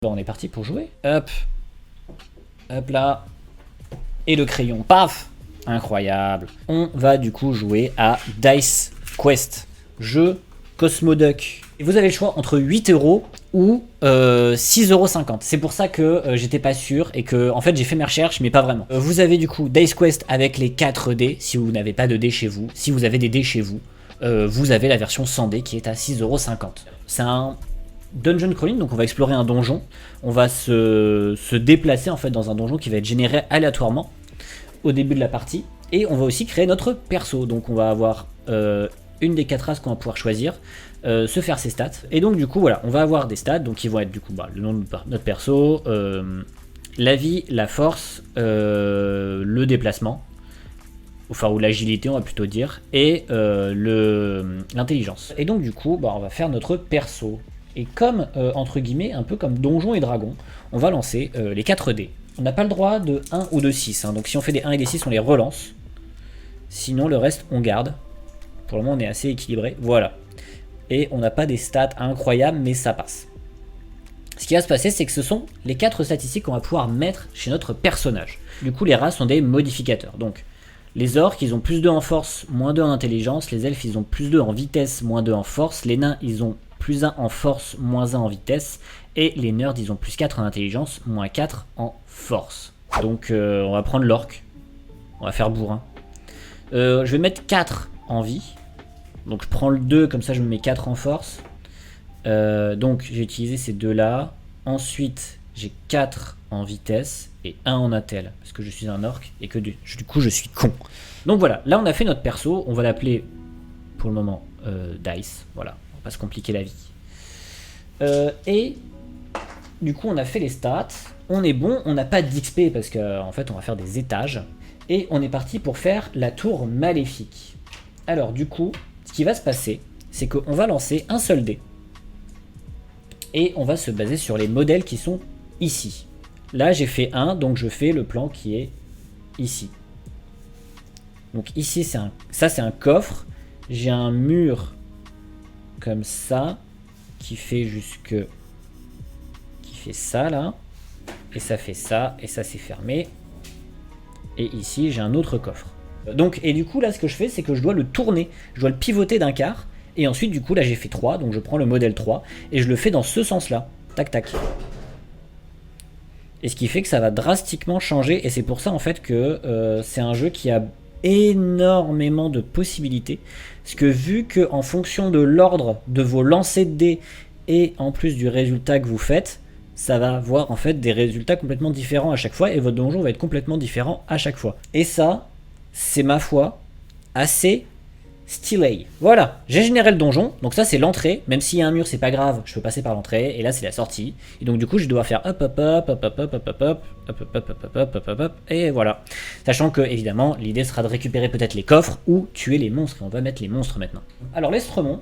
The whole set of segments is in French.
bah on est parti pour jouer. Hop. Hop là. Et le crayon, paf. Incroyable. On va du coup jouer à Dice Quest. Jeu Cosmoduck. Et vous avez le choix entre 8 € ou 6,50 €. C'est pour ça que j'étais pas sûr et que en fait j'ai fait mes recherches mais pas vraiment. Vous avez du coup Dice Quest avec les 4 dés si vous n'avez pas de dés chez vous. Si vous avez des dés chez vous, vous avez la version sans dés qui est à 6,50 €. C'est un dungeon crawling, donc on va explorer un donjon. On va se déplacer en fait dans un donjon qui va être généré aléatoirement au début de la partie. Et on va aussi créer notre perso. Donc on va avoir une des 4 races qu'on va pouvoir choisir, se faire ses stats. Et donc du coup voilà, on va avoir des stats donc qui vont être du coup le nom de notre perso, la vie, la force, le déplacement, enfin ou l'agilité on va plutôt dire, et l'intelligence. Et donc du coup on va faire notre perso. Et comme entre guillemets un peu comme Donjons et Dragons, on va lancer les 4 dés. On n'a pas le droit de 1 ou de 6, hein, donc si on fait des 1 et des 6 on les relance. Sinon le reste on garde. Pour le moment on est assez équilibré, voilà. Et on n'a pas des stats incroyables mais ça passe. Ce qui va se passer c'est que ce sont les 4 statistiques qu'on va pouvoir mettre chez notre personnage. Du coup les races sont des modificateurs. Donc les orques ils ont plus 2 en force, moins 2 en intelligence. Les elfes ils ont plus 2 en vitesse, moins 2 en force. Les nains ils ont plus 1 en force, moins 1 en vitesse. Et les nerds ils ont plus 4 en intelligence, moins 4 en force. Donc on va prendre l'orque. On va faire bourrin. Je vais mettre 4 en vie. Donc je prends le 2, comme ça je me mets 4 en force. Donc j'ai utilisé ces deux là. Ensuite j'ai 4 en vitesse et 1 en intel. Parce que je suis un orc et que du coup je suis con. Donc voilà, là on a fait notre perso. On va l'appeler pour le moment Dice. Voilà, on va pas se compliquer la vie. Et du coup on a fait les stats. On est bon, on n'a pas d'XP parce qu'en fait on va faire des étages. Et on est parti pour faire la tour maléfique. Alors du coup, ce qui va se passer, c'est qu'on va lancer un seul dé. Et on va se baser sur les modèles qui sont ici. Là j'ai fait 1, donc je fais le plan qui est ici. Donc ici ça c'est un coffre. J'ai un mur comme ça qui fait qui fait ça là. Et ça fait ça, et ça c'est fermé. Et ici j'ai un autre coffre. Donc, et du coup là ce que je fais c'est que je dois le tourner, je dois le pivoter d'un quart. Et ensuite du coup là j'ai fait 3, donc je prends le modèle 3 et je le fais dans ce sens là. Tac tac. Et ce qui fait que ça va drastiquement changer. Et c'est pour ça en fait que c'est un jeu qui a énormément de possibilités. Parce que vu que en fonction de l'ordre de vos lancers de dés et en plus du résultat que vous faites, ça va avoir en fait des résultats complètement différents à chaque fois et votre donjon va être complètement différent à chaque fois. Et ça, c'est ma foi assez stylé. Voilà, j'ai généré le donjon, donc ça c'est l'entrée, même s'il y a un mur c'est pas grave, je peux passer par l'entrée, et là c'est la sortie. Et donc du coup je dois faire hop hop hop hop hop hop hop hop hop hop hop hop hop hop hop hop hop et voilà. Sachant que évidemment l'idée sera de récupérer peut-être les coffres ou tuer les monstres, et on va mettre les monstres maintenant. Alors l'estremont,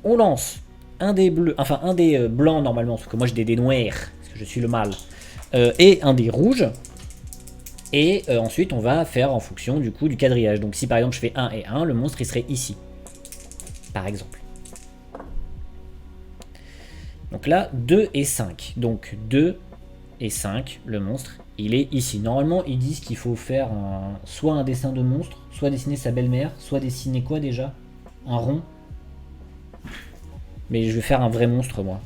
on lance un dé bleu, enfin un dé blanc normalement, parce que moi j'ai des dés noirs, parce que je suis le mal, et un dé rouge. Et ensuite on va faire en fonction du coup du quadrillage. Donc si par exemple je fais 1 et 1, le monstre il serait ici. Par exemple. Donc là 2 et 5. Donc 2 et 5, le monstre il est ici. Normalement ils disent qu'il faut faire soit un dessin de monstre, soit dessiner sa belle-mère, soit dessiner quoi déjà? Un rond. Mais je vais faire un vrai monstre moi.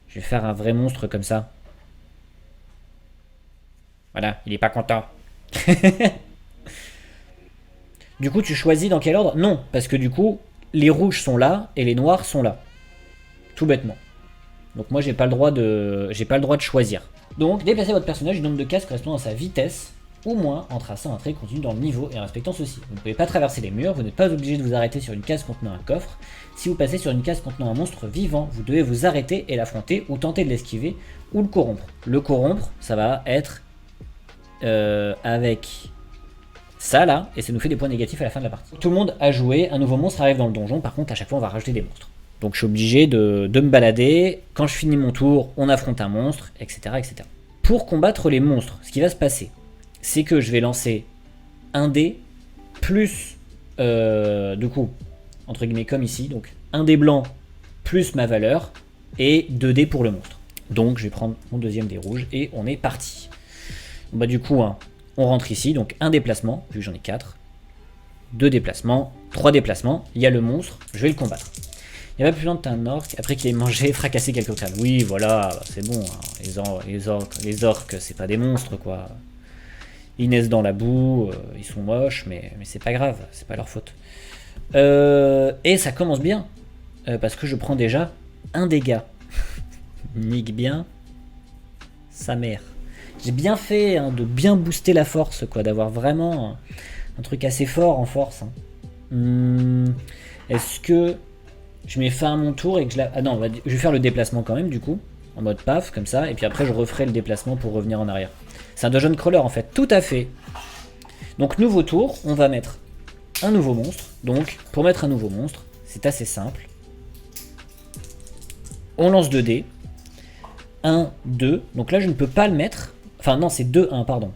Je vais faire un vrai monstre comme ça. Voilà, il est pas content. Du coup, tu choisis dans quel ordre? Non, parce que du coup, les rouges sont là et les noirs sont là. Tout bêtement. Donc moi, j'ai pas le droit de choisir. Donc, déplacez votre personnage du nombre de cases correspondant à sa vitesse ou moins en traçant un trait continu dans le niveau et en respectant ceci. Vous ne pouvez pas traverser les murs, vous n'êtes pas obligé de vous arrêter sur une case contenant un coffre. Si vous passez sur une case contenant un monstre vivant, vous devez vous arrêter et l'affronter ou tenter de l'esquiver ou le corrompre. Le corrompre, ça va être avec ça là, et ça nous fait des points négatifs à la fin de la partie. Tout le monde a joué, un nouveau monstre arrive dans le donjon, par contre à chaque fois on va rajouter des monstres. Donc je suis obligé de me balader, quand je finis mon tour, on affronte un monstre, etc. etc. Pour combattre les monstres, ce qui va se passer, c'est que je vais lancer un dé, plus, du coup, entre guillemets comme ici, donc un dé blanc, plus ma valeur, et 2 dés pour le monstre. Donc je vais prendre mon deuxième dé rouge et on est parti. Bah du coup, hein, on rentre ici, donc un déplacement, vu que j'en ai 4. 2 déplacements, 3 déplacements, il y a le monstre, je vais le combattre. Il n'y a pas plus longtemps un orque, après qu'il ait mangé, fracassé quelques crânes. Oui, voilà, c'est bon, hein. Les orques, c'est pas des monstres, quoi. Ils naissent dans la boue, ils sont moches, mais c'est pas grave, c'est pas leur faute. Et ça commence bien, parce que je prends déjà un dégât. Nique bien sa mère. J'ai bien fait hein, de bien booster la force, quoi, d'avoir vraiment un truc assez fort en force. Hein. Est-ce que je mets fin à mon tour et que je la... Ah non, je vais faire le déplacement quand même, du coup, en mode paf, comme ça, et puis après je referai le déplacement pour revenir en arrière. C'est un dungeon crawler en fait, tout à fait. Donc nouveau tour, on va mettre un nouveau monstre. Donc pour mettre un nouveau monstre, c'est assez simple. On lance 2 dés. 1, 2. Donc là je ne peux pas le mettre. Enfin non, c'est 2, 1, pardon.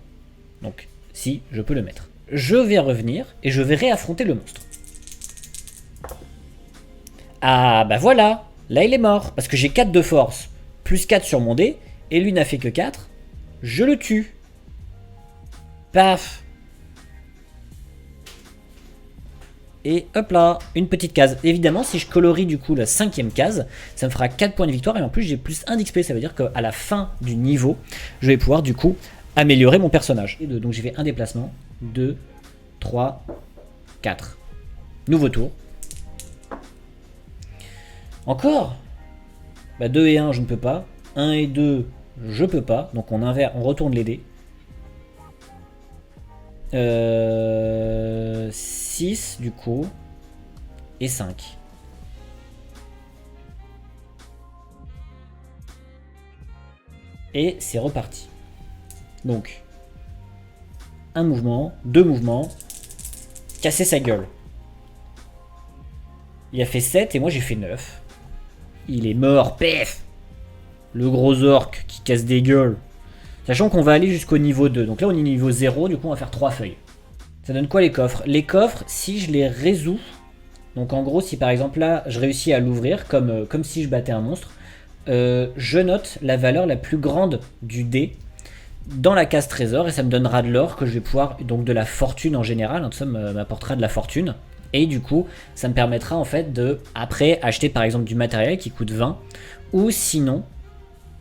Donc si, je peux le mettre. Je vais revenir et je vais réaffronter le monstre. Ah bah voilà, là il est mort. Parce que j'ai 4 de force, plus 4 sur mon dé, et lui n'a fait que 4. Je le tue. Paf. Et hop là, une petite case. Évidemment, si je colorie du coup la 5e case, ça me fera 4 points de victoire. Et en plus, j'ai plus 1 d'XP. Ça veut dire qu'à la fin du niveau, je vais pouvoir du coup améliorer mon personnage. Donc j'ai fait un déplacement. 2, 3, 4. Nouveau tour. Encore bah 2 et 1, je ne peux pas. 1 et 2, je peux pas. Donc on retourne les dés. 6 du coup. Et 5. Et c'est reparti. Donc, un mouvement, 2 mouvements. Casser sa gueule. Il a fait 7 et moi j'ai fait 9. Il est mort, pef. Le gros orc qui casse des gueules. Sachant qu'on va aller jusqu'au niveau 2. Donc là on est niveau 0, du coup on va faire 3 feuilles. Ça donne quoi les coffres? Les coffres, si je les résous, donc en gros si par exemple là je réussis à l'ouvrir comme si je battais un monstre, je note la valeur la plus grande du dé dans la case trésor et ça me donnera de l'or que je vais pouvoir, donc de la fortune en général, hein, tout ça m'apportera de la fortune. Et du coup, ça me permettra en fait de, après, acheter par exemple du matériel qui coûte 20, ou sinon,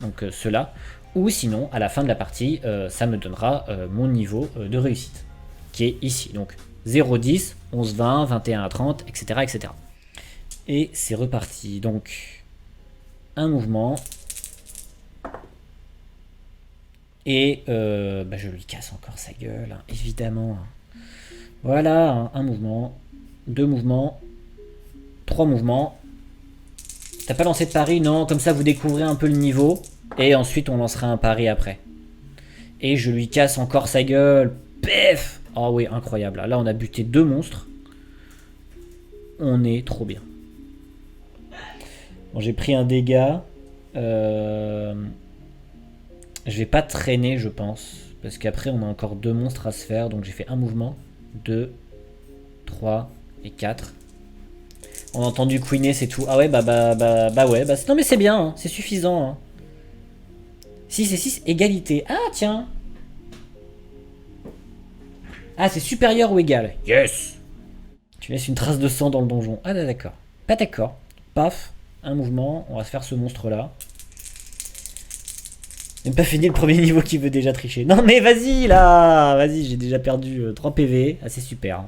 donc cela, ou sinon, à la fin de la partie, ça me donnera mon niveau de réussite, qui est ici. Donc 0, 10, 11, 20, 21 à 30, etc. etc. Et c'est reparti. Donc, un mouvement. Et je lui casse encore sa gueule, hein, évidemment. Voilà, hein, un mouvement. 2 mouvements, 3 mouvements. T'as pas lancé de pari? Non, comme ça vous découvrez un peu le niveau. Et ensuite on lancera un pari après. Et je lui casse encore sa gueule. Pef! Oh oui, incroyable. Là on a buté 2 monstres. On est trop bien. Bon, j'ai pris un dégât. Je vais pas traîner je pense. Parce qu'après on a encore 2 monstres à se faire. Donc j'ai fait un mouvement. 2, 3... et 4. On a entendu queener, c'est tout. Ah ouais, ouais. Non mais c'est bien, hein, c'est suffisant. Hein. 6 et 6, égalité. Ah tiens. Ah, c'est supérieur ou égal. Yes. Tu laisses une trace de sang dans le donjon. Ah d'accord. Pas d'accord. Paf, un mouvement. On va se faire ce monstre-là. Même pas fini le premier niveau qui veut déjà tricher. Non mais vas-y là. Vas-y, j'ai déjà perdu 3 PV. Ah c'est super.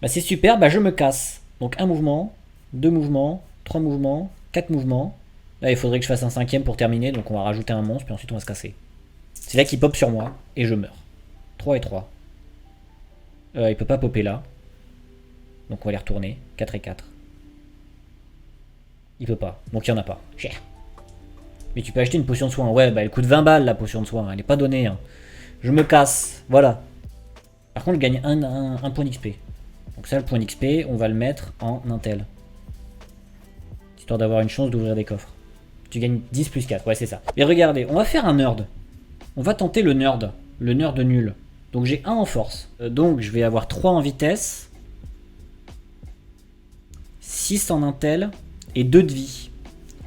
Bah c'est super, bah je me casse. Donc un mouvement, 2 mouvements, 3 mouvements, 4 mouvements. Là il faudrait que je fasse un 5e pour terminer, donc on va rajouter un monstre, puis ensuite on va se casser. C'est là qu'il pop sur moi, et je meurs. 3 et 3. Il peut pas popper là. Donc on va les retourner. 4 et 4. Il peut pas, donc il y en a pas. Cher. Mais tu peux acheter une potion de soin. Ouais, bah elle coûte 20 balles la potion de soin, elle est pas donnée. Hein. Je me casse, voilà. Par contre je gagne un point d'XP. Donc ça, le point d'XP, on va le mettre en intel. Histoire d'avoir une chance d'ouvrir des coffres. Tu gagnes 10 plus 4, ouais c'est ça. Mais regardez, on va faire un nerd. On va tenter le nerd nul. Donc j'ai 1 en force. Donc je vais avoir 3 en vitesse. 6 6 en intel et 2 de vie.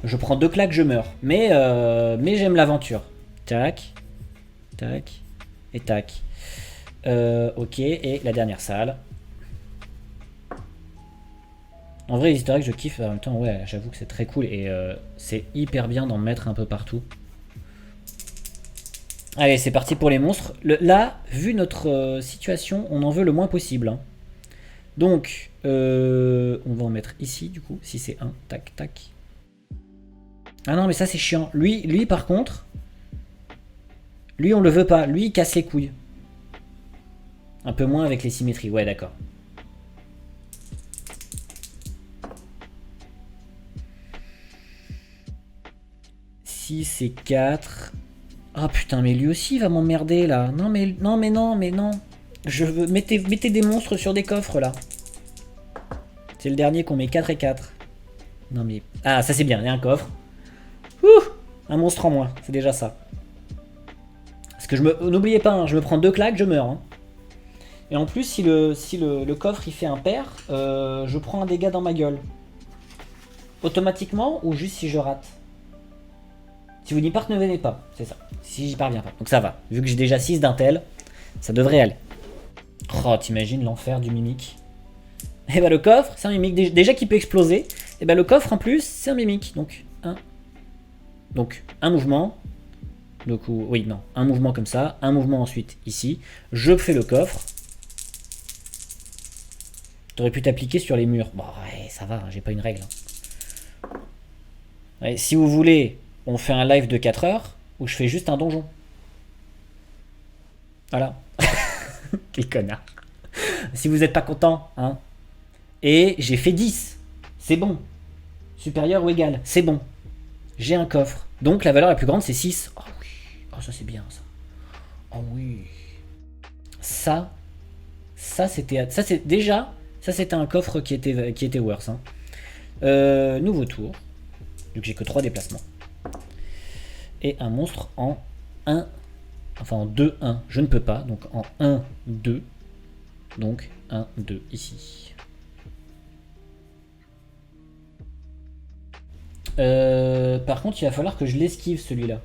Je prends 2 claques, je meurs. Mais j'aime l'aventure. Tac, tac et tac. Ok, et la dernière salle. En vrai, les historiques, je kiffe. En même temps, ouais, j'avoue que c'est très cool. Et c'est hyper bien d'en mettre un peu partout. Allez, c'est parti pour les monstres. Là, vu notre situation, on en veut le moins possible. Hein. Donc, on va en mettre ici, du coup. Si c'est 1, tac, tac. Ah non, mais ça, c'est chiant. Lui, par contre... Lui, on le veut pas. Lui, il casse les couilles. Un peu moins avec les symétries. Ouais, d'accord. C'est 4. Ah putain, mais lui aussi il va m'emmerder là. Non mais non. Je veux. Mettez des monstres sur des coffres là. C'est le dernier qu'on met 4 et 4. Non mais. Ah, ça c'est bien, il y a un coffre. Ouh, un monstre en moins, c'est déjà ça. Parce que n'oubliez pas, hein, je me prends 2 claques, je meurs. Hein. Et en plus, si le coffre il fait impair, je prends un dégât dans ma gueule. Automatiquement ou juste si je rate? Si vous n'y parvenez pas, c'est ça. Si j'y parviens pas. Donc ça va. Vu que j'ai déjà 6 d'intel, ça devrait aller. Oh, t'imagines l'enfer du mimique. Et bah le coffre, c'est un mimique déjà qui peut exploser. Et bah le coffre en plus, c'est un mimique. Donc un mouvement. Donc oui, non. Un mouvement comme ça. Un mouvement ensuite ici. Je fais le coffre. T'aurais pu t'appliquer sur les murs. Bon, ouais, ça va, j'ai pas une règle. Ouais, si vous voulez... On fait un live de 4 heures où je fais juste un donjon. Voilà. Quel connard. Si vous n'êtes pas content, hein. Et j'ai fait 10. C'est bon. Supérieur ou égal. C'est bon. J'ai un coffre. Donc la valeur la plus grande c'est 6. Oh oui. Oh ça c'est bien ça. Oh oui. Ça c'était. Ça c'est déjà. Ça c'était un coffre qui était worse. Hein. Nouveau tour. Donc j'ai que 3 déplacements. Et un monstre en 1, enfin en 2, 1, je ne peux pas, donc en 1, 2, donc 1, 2 ici. Par contre, il va falloir que je l'esquive celui-là.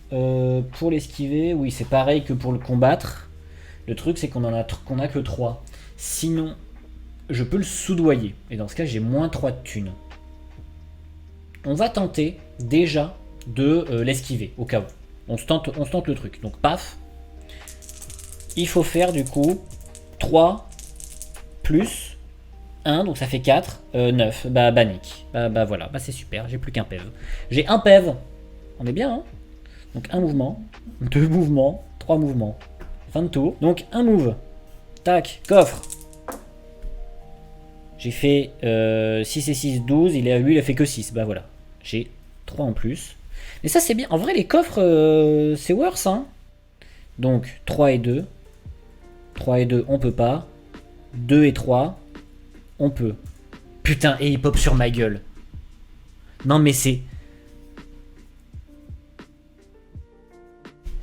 Pour l'esquiver, oui, c'est pareil que pour le combattre. Le truc, c'est qu'on a que 3. Sinon, je peux le soudoyer. Et dans ce cas, j'ai moins 3 de thunes. On va tenter déjà de l'esquiver au cas où. On se tente le truc. Donc paf. Il faut faire du coup 3 plus 1, donc ça fait 4, 9. Bah nick. Bah voilà, bah c'est super, j'ai plus qu'un PEV. J'ai un PEV. On est bien, hein. Donc un mouvement, 2 mouvements, 3 mouvements. Fin de tour. Donc un move. Tac, coffre. J'ai fait 6 et 6, 12. Lui, il a fait que 6. Bah voilà. J'ai 3 en plus. Mais ça, c'est bien. En vrai, les coffres, c'est worse. Hein. Donc, 3 et 2. 3 et 2, on peut pas. 2 et 3, on peut. Putain, et il pop sur ma gueule. Non, mais c'est...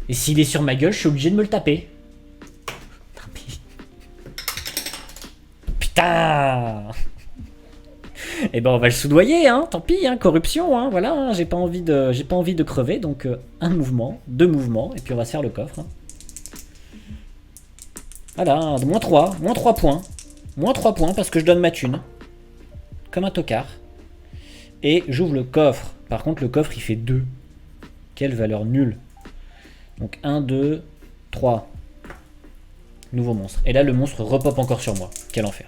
Et s'il est sur ma gueule, je suis obligé de me le taper. Putain. Et ben on va le soudoyer, hein, tant pis, hein, corruption, hein, voilà, hein, j'ai pas envie de crever, donc un mouvement, 2 mouvements, et puis on va se faire le coffre. Hein. Voilà, moins 3 points. Moins 3 points parce que je donne ma thune. Comme un tocard. Et j'ouvre le coffre. Par contre, le coffre, il fait 2. Quelle valeur nulle. Donc 1, 2, 3. Nouveau monstre. Et là, le monstre repop encore sur moi. Quel enfer.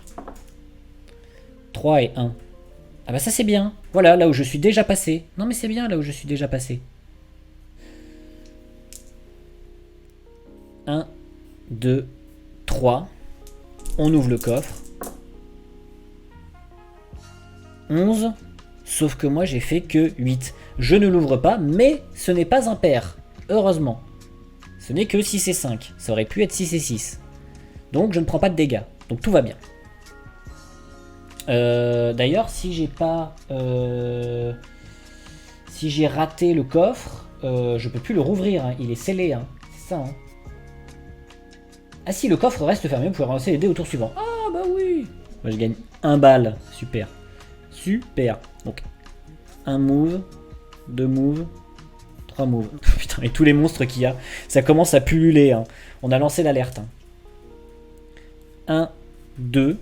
3 et 1. Ah bah ça c'est bien. Voilà, là où je suis déjà passé. Non mais c'est bien là où je suis déjà passé. 1, 2, 3. On ouvre le coffre. 11. Sauf que moi j'ai fait que 8. Je ne l'ouvre pas, mais ce n'est pas impair. Heureusement. Ce n'est que 6 et 5. Ça aurait pu être 6 et 6. Donc je ne prends pas de dégâts. Donc tout va bien. D'ailleurs, si j'ai pas... si j'ai raté le coffre, je peux plus le rouvrir. Hein. Il est scellé. Hein. C'est ça. Hein. Ah si, le coffre reste fermé. Vous pouvez relancer les dés au tour suivant. Ah bah oui. Moi je gagne 1 balle. Super. Super. Donc, un move, 2 moves, 3 moves. Putain, et tous les monstres qu'il y a, ça commence à pulluler. Hein. On a lancé l'alerte. 1, 2.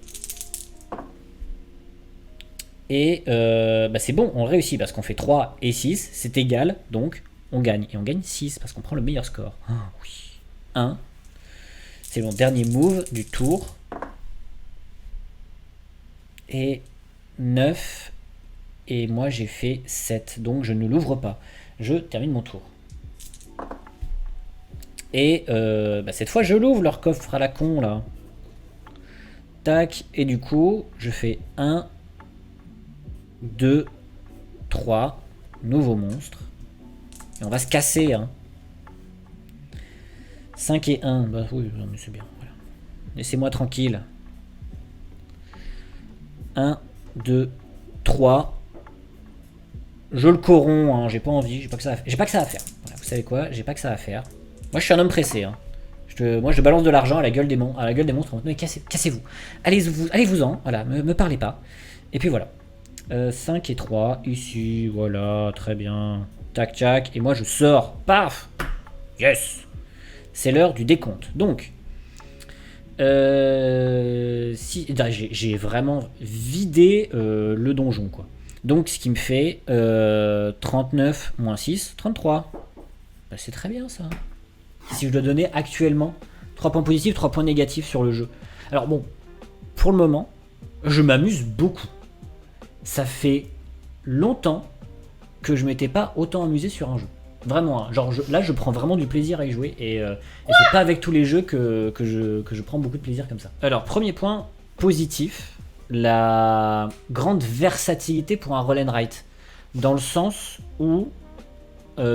Et c'est bon, on réussit parce qu'on fait 3 et 6, c'est égal, donc on gagne. Et on gagne 6 parce qu'on prend le meilleur score. Oh, oui. 1. C'est mon dernier move du tour. Et 9. Et moi j'ai fait 7, donc je ne l'ouvre pas. Je termine mon tour. Et cette fois je l'ouvre, leur coffre à la con là. Tac, et du coup je fais 1, 2, 3, nouveau monstre. Et on va se casser. Hein. 5 et 1, bah oui, c'est bien. Voilà. Laissez-moi tranquille. 1, 2, 3. Je le corromps, hein. J'ai pas envie, j'ai pas que ça à faire. Voilà, vous savez quoi, j'ai pas que ça à faire. Moi je suis un homme pressé. Hein. Moi je balance de l'argent à la gueule des monstres. Mais cassez-vous. Allez-vous-en, voilà, me parlez pas. Et puis voilà. 5 et 3, ici, voilà, très bien. Tac, tac, et moi je sors. Paf. Yes. C'est l'heure du décompte. Donc, j'ai vraiment vidé le donjon, quoi. Donc, ce qui me fait 39 moins 6, 33. Bah, c'est très bien, ça. Si je dois donner actuellement 3 points positifs, 3 points négatifs sur le jeu. Alors bon, pour le moment, je m'amuse beaucoup. Ça fait longtemps que je m'étais pas autant amusé sur un jeu. Vraiment, hein. Genre là je prends vraiment du plaisir à y jouer et c'est pas avec tous les jeux que je prends beaucoup de plaisir comme ça. Alors premier point positif, la grande versatilité pour un roll and write. Dans le sens où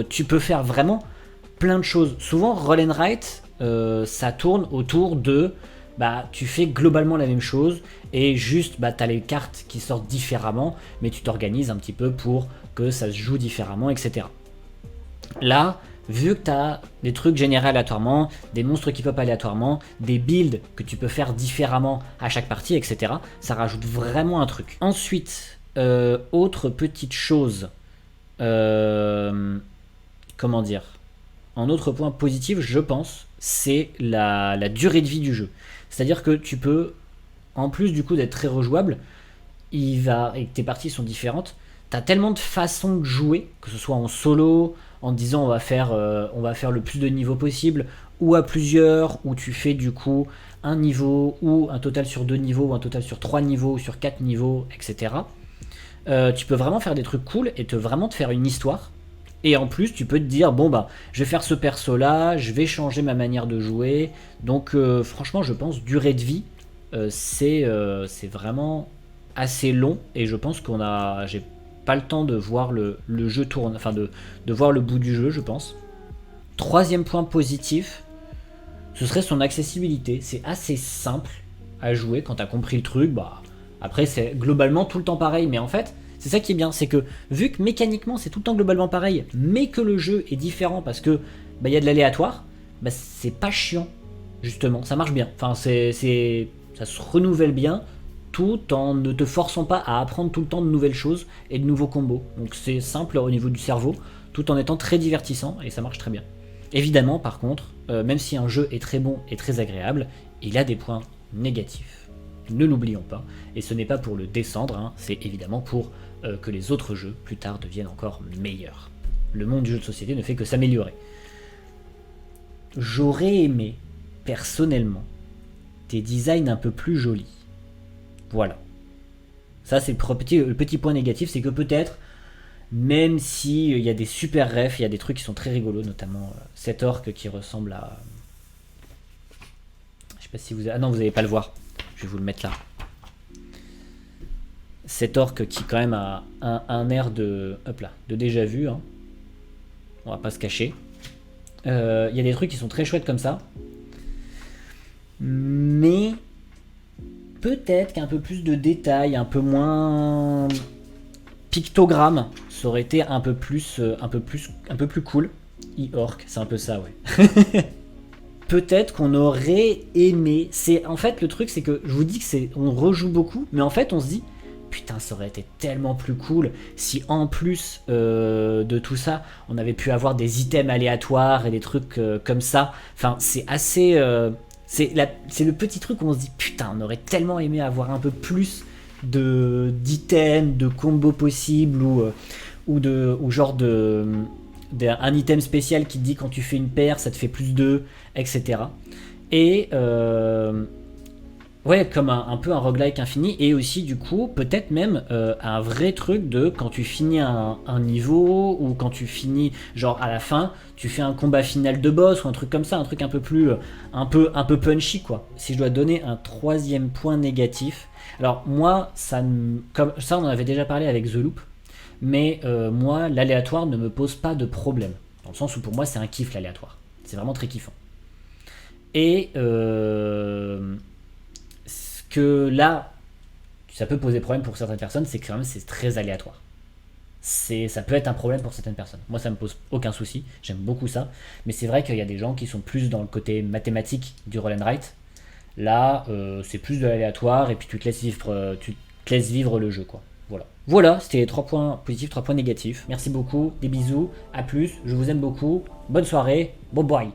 tu peux faire vraiment plein de choses. Souvent roll and write ça tourne autour de tu fais globalement la même chose et juste t'as les cartes qui sortent différemment, mais tu t'organises un petit peu pour que ça se joue différemment, etc. Là, vu que tu as des trucs générés aléatoirement, des monstres qui pop aléatoirement, des builds que tu peux faire différemment à chaque partie, etc., ça rajoute vraiment un truc. Ensuite, autre petite chose, comment dire, un autre point positif, je pense, c'est la durée de vie du jeu. C'est-à-dire que tu peux, en plus du coup d'être très rejouable, et que tes parties sont différentes, tu as tellement de façons de jouer, que ce soit en solo, en disant on va faire le plus de niveaux possible, ou à plusieurs, où tu fais du coup un niveau, ou un total sur 2 niveaux, ou un total sur 3 niveaux, ou sur 4 niveaux, etc. Tu peux vraiment faire des trucs cool et vraiment te faire une histoire. Et en plus, tu peux te dire, je vais faire ce perso-là, je vais changer ma manière de jouer. Donc, franchement, je pense, durée de vie, c'est vraiment assez long. Et je pense j'ai pas le temps de voir le jeu tourner, enfin de voir le bout du jeu, je pense. Troisième point positif, ce serait son accessibilité. C'est assez simple à jouer quand t'as compris le truc. Après, c'est globalement tout le temps pareil, mais en fait, c'est ça qui est bien, c'est que vu que mécaniquement c'est tout le temps globalement pareil, mais que le jeu est différent parce que y a de l'aléatoire, c'est pas chiant, justement, ça marche bien. Enfin, ça se renouvelle bien, tout en ne te forçant pas à apprendre tout le temps de nouvelles choses et de nouveaux combos. Donc c'est simple au niveau du cerveau, tout en étant très divertissant, et ça marche très bien. Évidemment, par contre, même si un jeu est très bon et très agréable, il a des points négatifs. Ne l'oublions pas, et ce n'est pas pour le descendre, hein, c'est évidemment pour que les autres jeux, plus tard, deviennent encore meilleurs. Le monde du jeu de société ne fait que s'améliorer. J'aurais aimé, personnellement, des designs un peu plus jolis. Voilà. Ça, c'est le petit point négatif, c'est que peut-être, même si il y a des super refs, il y a des trucs qui sont très rigolos, notamment cet orc qui ressemble à... Je sais pas si vous... Ah non, vous n'allez pas le voir. Je vais vous le mettre là. Cet orc qui quand même a un air de déjà vu. Hein. On va pas se cacher. Il y a des trucs qui sont très chouettes comme ça. Mais peut-être qu'un peu plus de détails, un peu moins pictogramme, ça aurait été un peu plus cool. E-orc, c'est un peu ça, ouais. Peut-être qu'on aurait aimé. En fait, le truc, c'est que je vous dis que on rejoue beaucoup, mais en fait, on se dit, putain, ça aurait été tellement plus cool si en plus de tout ça, on avait pu avoir des items aléatoires et des trucs comme ça. Enfin, c'est assez... c'est le petit truc où on se dit, putain, on aurait tellement aimé avoir un peu plus d'items, de combos possibles ou genre un item spécial qui te dit quand tu fais une paire, ça te fait plus 2, etc. Et ouais, comme un peu un roguelike infini, et aussi du coup, peut-être même un vrai truc de quand tu finis un niveau, ou quand tu finis, genre à la fin, tu fais un combat final de boss, ou un truc comme ça, un truc un peu plus, un peu punchy quoi. Si je dois donner un troisième point négatif, alors moi, comme ça on en avait déjà parlé avec The Loop, mais moi, l'aléatoire ne me pose pas de problème, dans le sens où pour moi c'est un kiff l'aléatoire, c'est vraiment très kiffant. Et ce que là, ça peut poser problème pour certaines personnes, c'est que quand même c'est très aléatoire. Ça peut être un problème pour certaines personnes. Moi, ça me pose aucun souci, j'aime beaucoup ça. Mais c'est vrai qu'il y a des gens qui sont plus dans le côté mathématique du roll and write. Là, c'est plus de l'aléatoire et puis tu te laisses vivre le jeu, quoi. Voilà. Voilà, c'était 3 points positifs, 3 points négatifs. Merci beaucoup, des bisous, à plus, je vous aime beaucoup. Bonne soirée, bon bye.